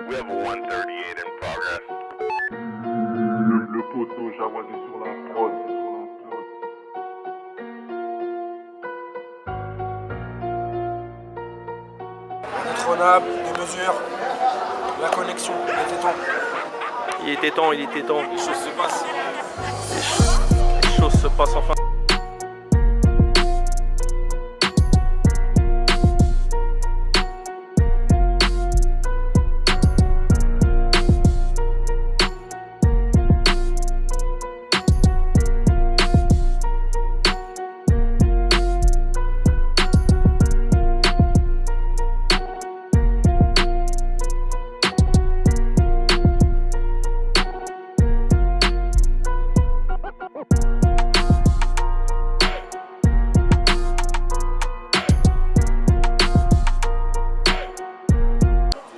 We have a 138 in progress. Le poteau Jawad est sur la prod. Indétrônable, des mesures, la connexion, il était temps. Il était temps. Les choses se passent. Les choses se passent enfin.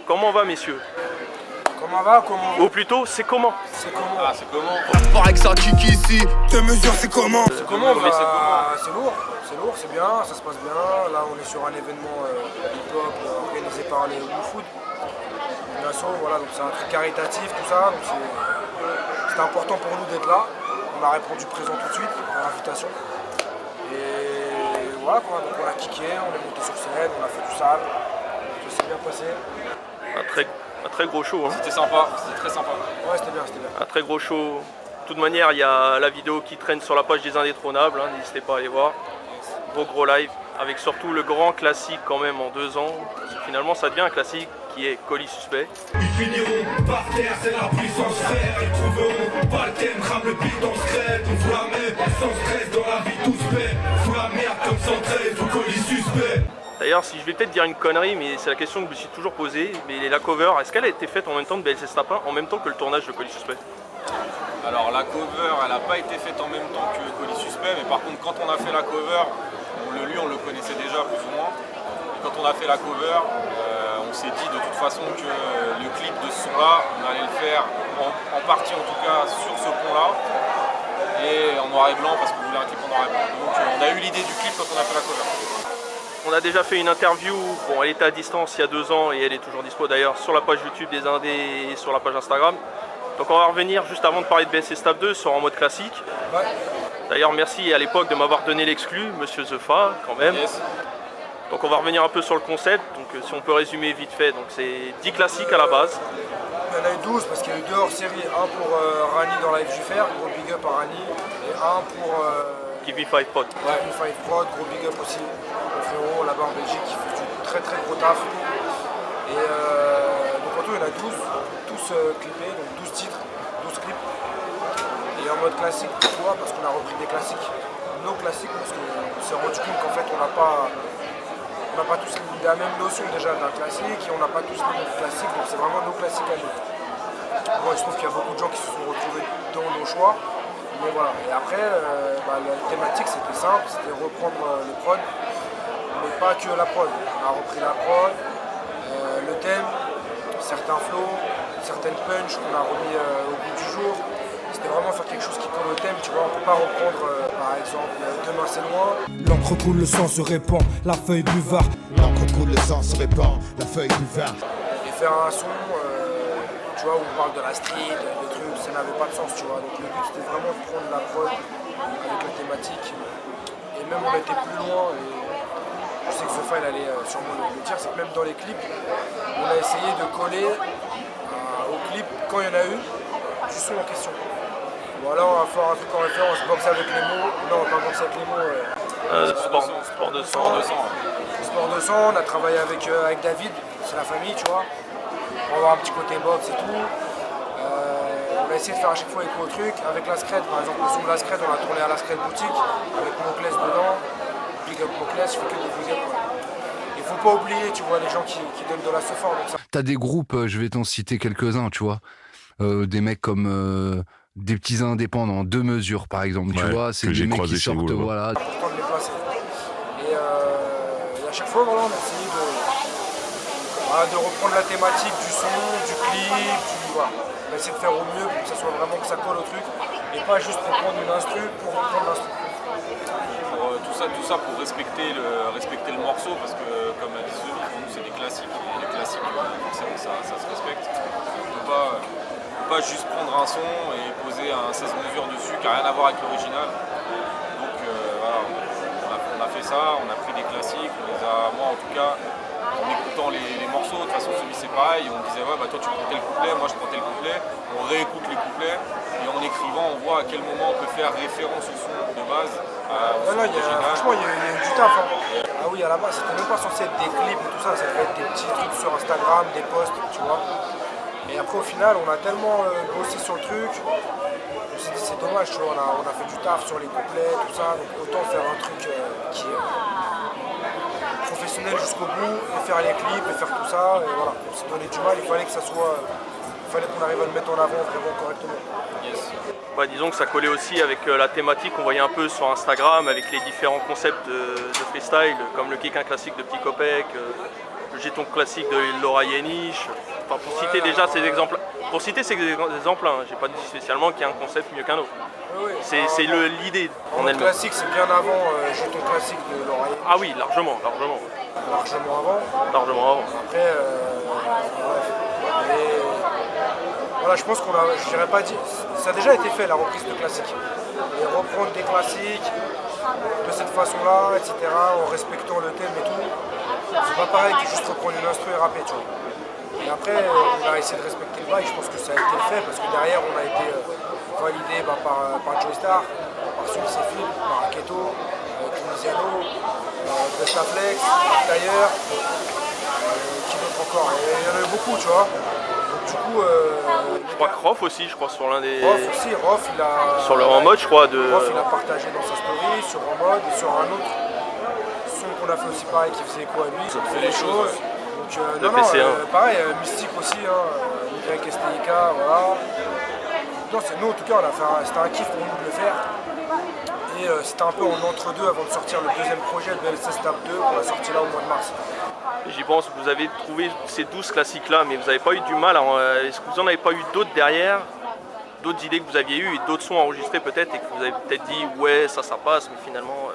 Comment va, messieurs? Comment va? Comment? Ou plutôt, c'est comment? C'est comment? Ah, c'est comment? Par exotique ici, te mesure c'est comment? C'est comment? Mais c'est comment? C'est lourd, c'est bien, ça se passe bien. Là, on est sur un événement hip-hop organisé par les WooFood. Une asso, voilà, donc c'est un truc caritatif, tout ça. Donc c'était important pour nous d'être là. On a répondu présent tout de suite à l'invitation. Et voilà quoi, donc on a kické, on est monté sur scène, on a fait du sale. Ça s'est bien passé. Un très gros show. Hein. C'était sympa, c'était très sympa. Ouais, c'était bien. Un très gros show. De toute manière, il y a la vidéo qui traîne sur la page des Indétrônables. Hein, n'hésitez pas à aller voir. Gros live. Avec surtout le grand classique quand même en 2 ans. Parce que finalement, ça devient un classique qui est Colis Suspect. Ils finiront par terre, c'est la puissance frère. Ils trouveront pas le thème, crame le beat dans secret. On fout la même, sans stress, dans la vie tout se paie. Fout la merde comme 113, au Colis Suspect. D'ailleurs, si je vais peut-être dire une connerie, mais c'est la question que je me suis toujours posée, mais la cover, est-ce qu'elle a été faite en même temps de BLC Snapin, en même temps que le tournage de Colis Suspect? Alors la cover, elle n'a pas été faite en même temps que Colis Suspect, mais par contre quand on a fait la cover, on le connaissait déjà plus ou moins. Et quand on a fait la cover, on s'est dit de toute façon que le clip de ce son-là, on allait le faire en partie en tout cas sur ce pont-là, et en noir et blanc parce qu'on voulait un clip en noir et blanc. Donc on a eu l'idée du clip quand on a fait la cover. On a déjà fait une interview, bon elle était à distance il y a 2 ans et elle est toujours dispo d'ailleurs sur la page YouTube des Indés et sur la page Instagram. Donc on va revenir juste avant de parler de BLC Snap 2 sur en mode classique. Ouais. D'ailleurs merci à l'époque de m'avoir donné l'exclu, Monsieur Zefa quand même. Yes. Donc on va revenir un peu sur le concept, donc si on peut résumer vite fait, donc c'est 10 classiques à la base. Il y en a eu 12 parce qu'il y a eu 2 hors-série, un pour Rani dans Live JFR, gros big up à Rani, et un pour Give me 5 Pod. Kevin Five Prod, gros big up aussi au frérot là-bas en Belgique qui fait du très gros taf. Et donc en tout il y en a 12, tous clippés, donc 12 titres, 12 clips. Et en mode classique, pourquoi? Parce qu'on a repris des classiques, nos classiques, parce qu'on s'est rendu compte qu'en fait on n'a pas tous la même notion déjà d'un classique et on n'a pas tous les mêmes classiques, donc c'est vraiment nos classiques à nous. Bon, il se trouve qu'il y a beaucoup de gens qui se sont retrouvés dans nos choix, mais voilà. Et après, la thématique c'était simple, c'était reprendre les prods, mais pas que la prod. On a repris la prod, le thème, certains flows, certaines punches qu'on a remis au bout du jour. C'était vraiment faire quelque chose qui colle au thème, tu vois, on peut pas reprendre par exemple Demain c'est loin. L'encre coule, le sang se répand, la feuille buvard. L'encre coule, le sang se répand, la feuille buvard. Et faire un son, tu vois, où on parle de la street, des trucs, ça n'avait pas de sens, tu vois. Donc le but c'était vraiment de prendre la prod avec la thématique. Et même on était plus loin, et je sais que Zofa il allait sûrement le dire, c'est que même dans les clips, on a essayé de coller au clip, quand il y en a eu, du son en question. Voilà, on va faire un truc en référence, boxe avec les mots. Non, pas boxe avec les mots. Sport de sang. Sport de sang, on a travaillé avec David, c'est la famille, tu vois. On va avoir un petit côté boxe et tout. On a essayé de faire à chaque fois écho au truc. Avec la Scred, par exemple, le son de la Scred, on a tourné à la Scred boutique, avec Moclès dedans. Big up Moclès, je fais que des big up. Il faut pas oublier, tu vois, les gens qui donnent de la support. T'as des groupes, je vais t'en citer quelques-uns, tu vois. Des mecs comme des petits indépendants, 2 mesures par exemple, tu vois, c'est des mecs qui sortent, voilà. C'est important de les placer. Et à chaque fois, voilà, on a essayé de reprendre la thématique du son, du clip, voilà. On a essayé de faire au mieux pour que ça soit vraiment que ça colle au truc, et pas juste reprendre une instru pour reprendre l'instru. Tout ça pour respecter le morceau, parce que comme a dit Zoe, pour nous c'est des classiques, et les classiques, ça se respecte. pas juste prendre un son et poser un 16 mesures dessus qui n'a rien à voir avec l'original. Donc voilà, on a fait ça, on a pris des classiques, moi en tout cas, en écoutant les morceaux, de toute façon celui c'est pareil, on disait ouais bah toi tu prends tel couplet, moi je prends tel couplet, on réécoute les couplets et en écrivant on voit à quel moment on peut faire référence au son de base. Franchement il y a eu du taf. Hein. Ah oui, à la base c'était même pas censé être des clips et tout ça, ça devait être des petits trucs sur Instagram, des posts, tu vois. Et après au final on a tellement bossé sur le truc, on s'est dit c'est dommage, tu vois, on a fait du taf sur les couplets, tout ça, donc autant faire un truc qui est professionnel jusqu'au bout, et faire les clips et faire tout ça, et voilà, on s'est donné du mal, il fallait que ça soit. Il fallait qu'on arrive à le mettre en avant vraiment correctement. Yes. Ouais, disons que ça collait aussi avec la thématique qu'on voyait un peu sur Instagram, avec les différents concepts de freestyle, comme le kick-in classique de Petit Copec, le jeton classique de Laura Yenish. Enfin, pour citer déjà ces exemples, hein, j'ai pas dit spécialement qu'il y a un concept mieux qu'un autre. Oui. C'est l'idée en elle-même. Classique, c'est bien avant jeton classique de Laura Yenish. Ah oui, largement. Largement avant. Après, voilà, je pense je dirais pas dit, ça a déjà été fait la reprise de classiques. Et reprendre des classiques de cette façon-là, etc., en respectant le thème et tout, c'est pas pareil que juste reprendre une instru et rapper, tu vois. Et après, on a essayé de respecter le bail, je pense que ça a été fait, parce que derrière, on a été validé par Joystar, par Sulcefil, par Aketo, Tunisiano, Bestaflex, Tailleur, qui d'autre encore, il y en a eu beaucoup, tu vois. Du coup, je crois que Rof aussi, sur l'un des. Rof, il a. Sur le En Mode, je crois. Rof, il a partagé dans sa story, sur En Mode, et sur un autre son qu'on a fait aussi pareil qui faisait écho à lui. Ça fait les choses. Donc, pareil, Mystique aussi, YSTIK, voilà. Non, c'est nous en tout cas, c'était un kiff pour nous de le faire. Et c'était un peu en entre-deux avant de sortir le deuxième projet, le BLSS Tab 2, qu'on a sorti là au mois de mars. J'y pense, vous avez trouvé ces 12 classiques-là, mais vous n'avez pas eu du mal. Est-ce que vous n'en avez pas eu d'autres derrière, d'autres idées que vous aviez eues et d'autres sons enregistrés peut-être et que vous avez peut-être dit ouais ça passe, mais finalement.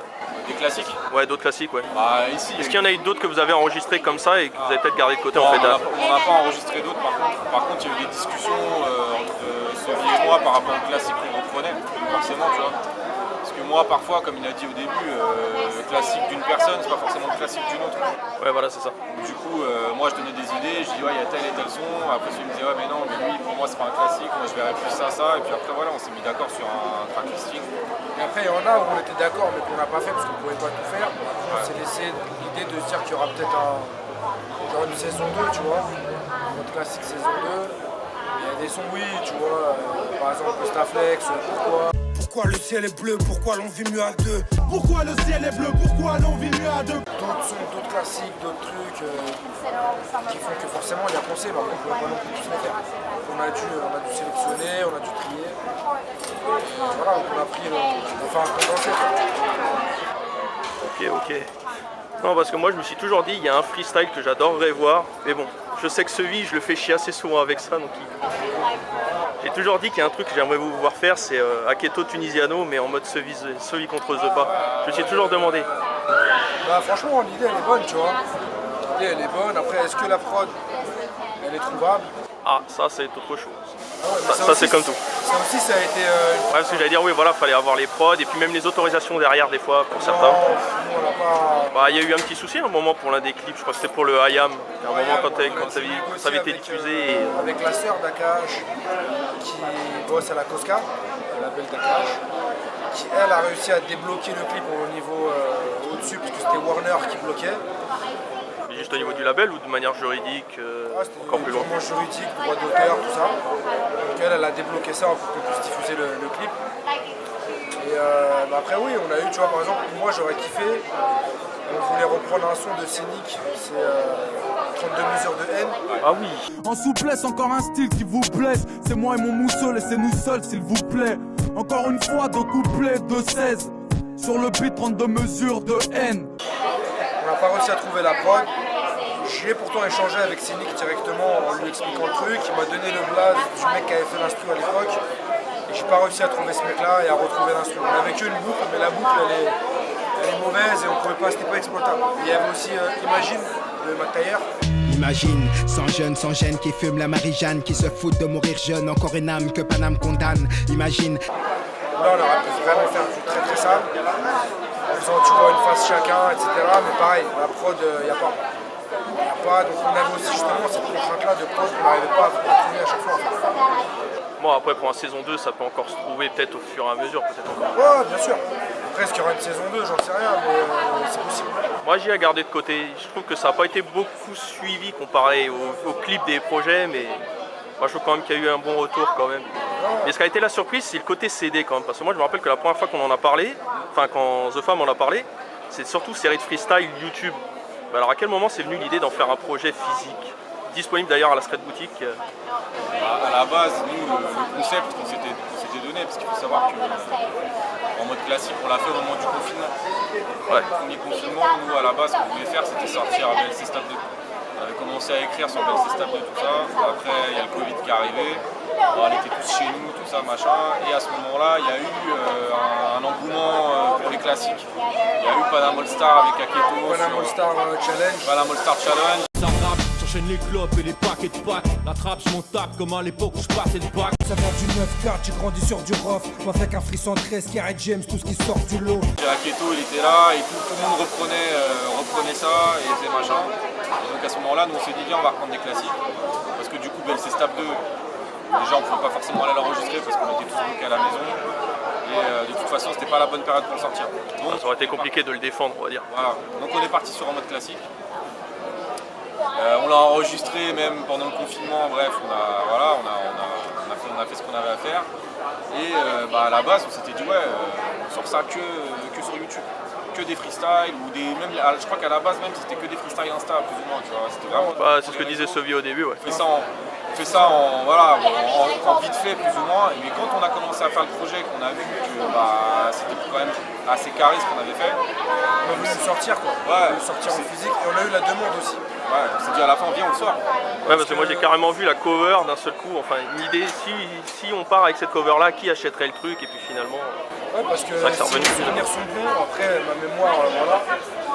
Des classiques? Ouais, d'autres classiques, ouais. Bah, ici, est-ce qu'il y en a eu d'autres que vous avez enregistrés comme ça et que vous avez peut-être gardé de côté non, en fait? On n'a pas enregistré d'autres par contre. Par contre, il y a eu des discussions entre Sophie et moi par rapport au classique qu'on reprenait, forcément, tu vois. Parce que moi, parfois, comme il a dit au début, le classique d'une personne, c'est pas forcément le classique d'une autre. Ouais, voilà, c'est ça. Du coup, moi, je donnais des idées, je dis ouais, il y a tel et tel son. Après, celui me disait ouais, mais non, mais lui, pour moi, c'est pas un classique. Moi, je verrais plus ça. Et puis après, voilà, on s'est mis d'accord sur un track listing. Et après, il y en a où on était d'accord, mais qu'on n'a pas fait parce qu'on ne pouvait pas tout faire. Après, on s'est laissé l'idée de se dire qu'il y aura peut-être genre une saison 2, tu vois. Notre classique saison 2. Il y a des sons, oui, tu vois. Par exemple, Staflex, Pourquoi le ciel est bleu, pourquoi l'on vit mieux à deux? Pourquoi le ciel est bleu, pourquoi l'on vit mieux à deux? D'autres sons, d'autres classiques, d'autres trucs qui font que forcément il y a pensé, mais après on ne pouvait pas non plus tous les faire. On a dû sélectionner, on a dû trier. Voilà, donc on a pris un condensé. Ok. Non, parce que moi je me suis toujours dit, il y a un freestyle que j'adorerais voir, mais bon, je sais que Sevi, je le fais chier assez souvent avec ça, donc j'ai toujours dit qu'il y a un truc que j'aimerais vous voir faire, c'est Aketo Tunisiano, mais en mode Sevi contre The Pas. Je me suis toujours demandé. Bah franchement, l'idée elle est bonne, tu vois. L'idée elle est bonne, après est-ce que la prod, elle est trouvable? Ah, ça c'est autre chose. Ah ouais, ça c'est comme tout. Ça aussi, ça a été. Ouais, parce que j'allais dire, oui, voilà, fallait avoir les prods et puis même les autorisations derrière, des fois, pour certains. Non, on n'a pas. Bah, il y a eu un petit souci à un moment pour l'un des clips, je crois que c'était pour le IAM. À un moment, quand ça avait été diffusé. Avec la sœur d'Akash, qui bosse à la Cosca, la belle d'Akash, qui elle a réussi à débloquer le clip au niveau au-dessus, parce que c'était Warner qui bloquait. Juste au niveau du label ou de manière juridique encore plus loin? Juridique, droit d'auteur, tout ça. Donc elle a débloqué ça pour qu'on puisse diffuser le clip. Et après oui, on a eu, tu vois, par exemple, moi j'aurais kiffé, on voulait reprendre un son de Cynic, c'est 32 mesures de haine. Ah oui. En souplesse, encore un style qui vous plaise. C'est moi et mon mousseau, laissez-nous seuls s'il vous plaît. Encore une fois, deux couplets de 16. Sur le beat, 32 mesures de haine. On n'a pas réussi à trouver la prod. J'ai pourtant échangé avec Cynic directement en lui expliquant le truc. Il m'a donné le blaze du mec qui avait fait l'instru à l'époque. Et j'ai pas réussi à trouver ce mec-là et à retrouver l'instru. On avait qu'une boucle, mais la boucle elle est mauvaise et on pouvait pas, c'était pas exploitable. Il y avait aussi Imagine de Mac Taylor. Imagine, sans jeune, sans gêne, qui fume la Marie-Jeanne, qui se fout de mourir jeune, encore une âme que Paname condamne. Imagine. Là, on aurait pu vraiment faire du très très sale, en faisant, tu vois, une face chacun, etc. Mais pareil, la prod, il n'y a pas. Donc on avait aussi justement cette contrainte-là de prod qu'on n'arrivait pas à trouver à chaque fois. Bon, après, pour un saison 2, ça peut encore se trouver peut-être au fur et à mesure, peut-être encore. Ouais, bien sûr. Après, est-ce qu'il y aura une saison 2, j'en sais rien, mais c'est possible. Moi, j'y ai gardé de côté. Je trouve que ça n'a pas été beaucoup suivi comparé aux clips des projets, mais moi, je trouve quand même qu'il y a eu un bon retour quand même. Mais ce qui a été la surprise, c'est le côté CD quand même. Parce que moi, je me rappelle que la première fois qu'on en a parlé, enfin, quand The Fam en a parlé, c'est surtout série de freestyle YouTube. Alors, à quel moment c'est venu l'idée d'en faire un projet physique? Disponible d'ailleurs à la Street Boutique. À la base, nous, le concept qu'on s'était donné, parce qu'il faut savoir qu'en mode classique, on l'a fait au moment du confinement. Ouais. Le premier confinement, nous, à la base, ce qu'on voulait faire, c'était sortir BLC Stable 2. On avait commencé à écrire sur BLC Stable 2, tout ça. Après, il y a le Covid qui est arrivé. On était tous chez nous, tout ça, machin. Et à ce moment-là, il y a eu un engouement pour les classiques. Il y a eu Paname All Star avec Aketo. Paname All Star Challenge. Paname All Star Challenge. J'enchaîne les clopes et les paquets de pâtes. La trappe, je m'en tape comme à l'époque où je passais le bac. Ça vient du 9-4, j'ai grandi sur du rough. Moi avec un frisson 13, Carré James, tout ce qui sort du lot. Aketo, il était là et tout le monde reprenait ça et faisait machin. Et donc à ce moment-là, nous on s'est dit, viens, on va reprendre des classiques. Parce que du coup, BLC Stable 2, déjà on ne pouvait pas forcément aller l'enregistrer parce qu'on était tous bloqués à la maison. Et de toute façon, c'était pas la bonne période pour le sortir. Donc, ça aurait été compliqué de le défendre, on va dire. Voilà. Donc on est parti sur un mode classique. On l'a enregistré même pendant le confinement, bref, on a fait ce qu'on avait à faire. Et à la base, on s'était dit, ouais, on sort ça que sur YouTube, que des freestyles, ou des. Même, je crois qu'à la base, même, c'était que des freestyles Insta, plus ou moins, tu vois. C'était vraiment. C'est ce que disait Sovi au début, ouais. On fait ça en vite fait, plus ou moins. Mais quand on a commencé à faire le projet, qu'on a vu que c'était quand même assez carré ce qu'on avait fait. On a voulu le sortir, quoi. Ouais. Le sortir en physique, et on a eu la demande aussi. Ouais, on s'est dit à la fin, viens, on le sort. Ouais, parce que moi j'ai carrément vu la cover d'un seul coup, enfin une idée, si on part avec cette cover là, qui achèterait le truc, et puis finalement... Ouais, parce que ça si les souvenirs sont bons, après ma mémoire, voilà,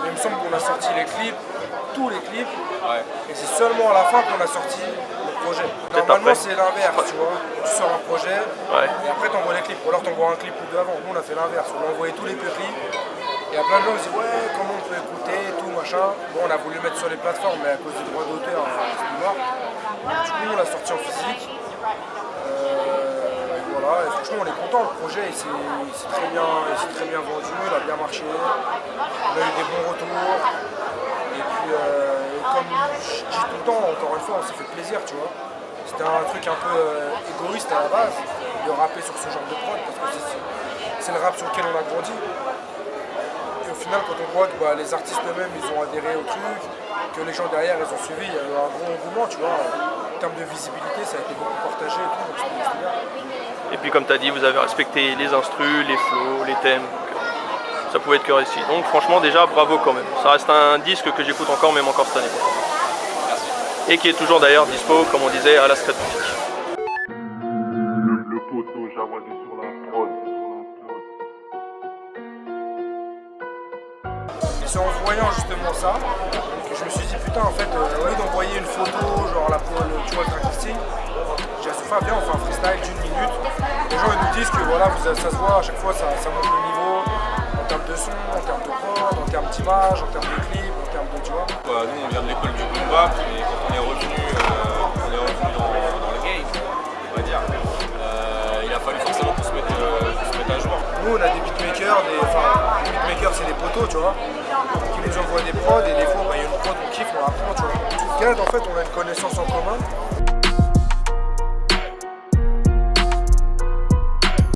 mais il me semble qu'on a sorti les clips, tous les clips, et c'est seulement à la fin qu'on a sorti le projet. Normalement c'est l'inverse, tu vois, tu sors un projet, et après t'envoies les clips, ou alors t'envoies un clip ou deux avant. Nous on a fait l'inverse, on a envoyé tous les clips. Et à plein de gens ils disent ouais comment on peut écouter tout machin. Bon on a voulu mettre sur les plateformes mais à cause des droits d'auteur c'est plus mort. Du coup on l'a sorti en physique. Voilà, et franchement on est content, le projet il s'est très bien vendu, il a bien marché. On a eu des bons retours. Et puis comme je dis tout le temps, encore une fois on s'est fait plaisir tu vois. C'était un truc un peu égoïste à la base de rapper sur ce genre de prod parce que c'est le rap sur lequel on a grandi. Et au final, quand on voit que les artistes eux-mêmes ils ont adhéré au truc, que les gens derrière ils ont suivi, il y a eu un gros engouement, tu vois. En termes de visibilité, ça a été beaucoup partagé et tout, donc c'était bien. Et puis comme tu as dit, vous avez respecté les instrus, les flows, les thèmes, ça pouvait être que réussi. Donc franchement déjà bravo quand même. Ça reste un disque que j'écoute encore, même encore cette année. Merci. Et qui est toujours d'ailleurs dispo, comme on disait, à la Street Boutique. Le poteau Jawadi sur la prod. Et c'est en voyant justement ça que je me suis dit putain en fait au lieu d'envoyer une photo genre tu vois le track listing, j'ai dit à Sofa viens on fait un freestyle d'une minute. Les gens ils nous disent que voilà ça se voit à chaque fois ça monte le niveau en termes de son, en termes de prod, en termes d'image, en termes de clip, en termes de tu vois. Nous on vient de l'école du boom bap et quand on est revenu dans le game, on va dire, il a fallu forcément qu'on se mette à jour. Nous on a des beatmakers, les beatmakers c'est des poteaux tu vois, qui nous envoient des prods et des fois il y a une prod qu'on kiffe, on la prend tu vois. En fait on a une connaissance en commun.